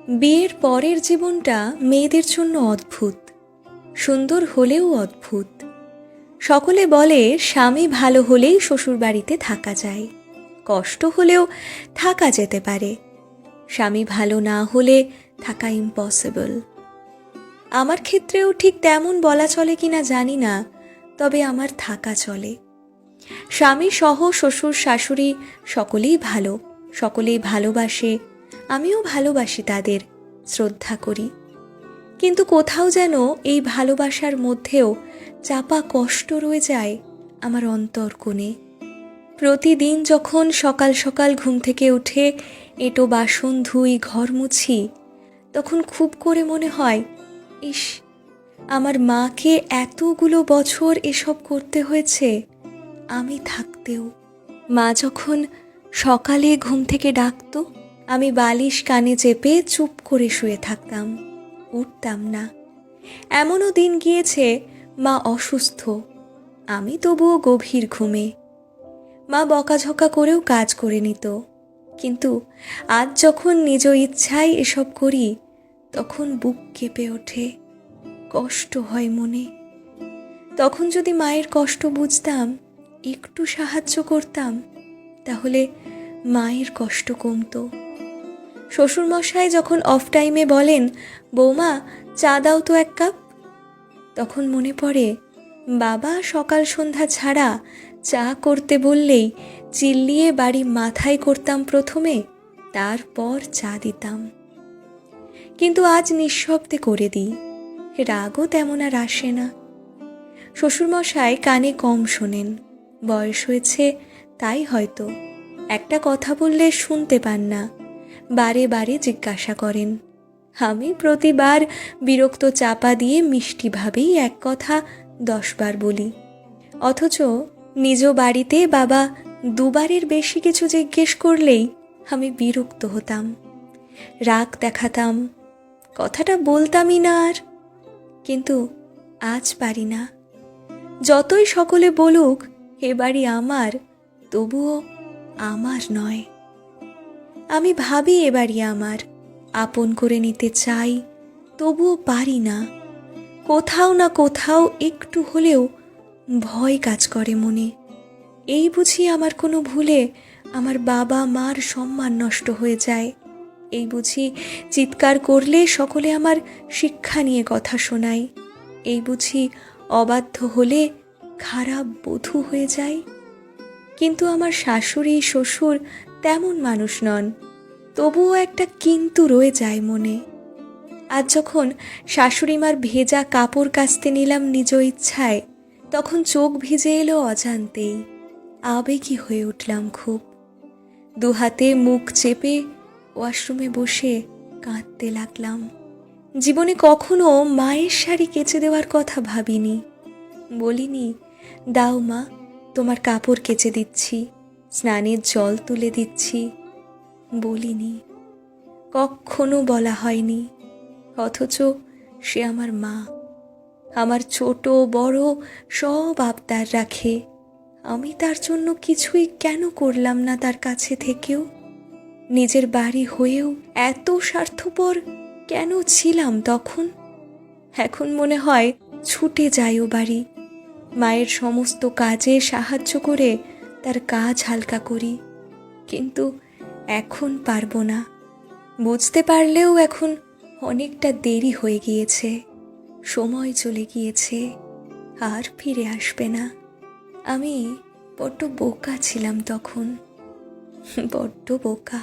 বিয়ের পরের জীবনটা মেয়েদের জন্য অদ্ভুত, সুন্দর হলেও অদ্ভুত। সকলে বলে স্বামী ভালো হলেই শ্বশুরবাড়িতে থাকা যায়, কষ্ট হলেও থাকা যেতে পারে। স্বামী ভালো না হলে থাকা ইম্পসিবল। আমার ক্ষেত্রেও ঠিক তেমন বলা চলে কিনা জানি না, তবে আমার থাকা চলে। স্বামী সহ শ্বশুর শাশুড়ি সকলেই ভালো, সকলেই ভালোবাসে, আমিও ভালোবাসি তাদের, শ্রদ্ধা করি। কিন্তু কোথাও যেন এই ভালোবাসার মধ্যেও চাপা কষ্ট রয়ে যায় আমার অন্তরকোণে। প্রতিদিন যখন সকাল সকাল ঘুম থেকে উঠে এঁটো বাসন ধুই, ঘর মুছি, তখন খুব করে মনে হয়, ইস, আমার মাকে এতগুলো বছর এসব করতে হয়েছে, আমি থাকতেও। মা যখন সকালে ঘুম থেকে ডাকতো, আমি বালিশ কানে চেপে চুপ করে শুয়ে থাকতাম, উঠতাম না। এমনও দিন গিয়েছে মা অসুস্থ, আমি তবুও গভীর ঘুমে। মা বকাঝকা করেও কাজ করে নিত, কিন্তু আজ যখন নিজ ইচ্ছায় এসব করি, তখন বুক কেঁপে ওঠে, কষ্ট হয় মনে। তখন যদি মায়ের কষ্ট বুঝতাম, একটু সাহায্য করতাম, তাহলে মায়ের কষ্ট কমতো। শ্বশুরমশাই যখন অফ টাইমে বলেন, বৌমা চা দাও তো এক কাপ, তখন মনে পড়ে বাবা সকাল সন্ধ্যা ছাড়া চা করতে বললেই চিল্লিয়ে বাড়ি মাথায় করতাম প্রথমে, তারপর চা দিতাম। কিন্তু আজ নিঃশব্দে করে দিই, রাগও তেমন আর আসে না। শ্বশুরমশাই কানে কম শোনেন, বয়স হয়েছে তাই হয়তো। একটা কথা বললে শুনতে পান না, বারে বারে জিজ্ঞাসা করেন। আমি প্রতিবার বিরক্ত চাপা দিয়ে মিষ্টিভাবেই এক কথা 10 বার বলি। অথচ নিজ বাড়িতে বাবা দুবারের বেশি কিছু জিজ্ঞেস করলেই আমি বিরক্ত হতাম, রাগ দেখাতাম, কথাটা বলতামই না আর। কিন্তু আজ পারি না। যতই সকলে বলুক এ বাড়ি আমার, তবুও আমার নয়। আমি ভাবি এ বাড়ি আমার, আপন করে নিতে চাই, তবুও পারি না। কোথাও না কোথাও একটু হলেও ভয় কাজ করে মনে। এই বুঝি আমার কোনো ভুলে আমার বাবা মার সম্মান নষ্ট হয়ে যায়। এই বুঝি চিৎকার করলে সকলে আমার শিক্ষা নিয়ে কথা শোনায়। এই বুঝি অবাধ্য হলে খারাপ বধূ হয়ে যায়। কিন্তু আমার শাশুড়ি শ্বশুর তেমন মানুষ নন, তবুও একটা কিন্তু রয়ে যায় মনে। আজ যখন শাশুড়িমার ভেজা কাপড় কাচতে নিলাম নিজ ইচ্ছায়, তখন চোখ ভিজে এলো অজান্তেই, আবেগী হয়ে উঠলাম খুব। দুহাতে মুখ চেপে ওয়াশরুমে বসে কাঁদতে লাগলাম। জীবনে কখনো মায়ের শাড়ি কেচে দেওয়ার কথা ভাবিনি। বলিনি, দাও মা, তোমার কাপড় কেচে দিচ্ছি, স্নানের জল তুলে দিচ্ছি। বলিনি, কখনো বলা হয়নি। অথচ সে আমার মা, আমার ছোট বড় সব আবদার রাখে। আমি তার জন্য কিছুই কেন করলাম না তার কাছে থেকেও? নিজের বাড়ি হয়েও এত স্বার্থপর কেন ছিলাম তখন? এখন মনে হয় ছুটে যাই ও বাড়ি, মায়ের সমস্ত কাজে সাহায্য করে তার কাজ হালকা করি। কিন্তু এখন পারবো না। বুঝতে পারলেও এখন অনেকটা দেরি হয়ে গিয়েছে, সময় চলে গিয়েছে, আর ফিরে আসবে না। আমি বড্ড বোকা ছিলাম তখন, বড্ড বোকা।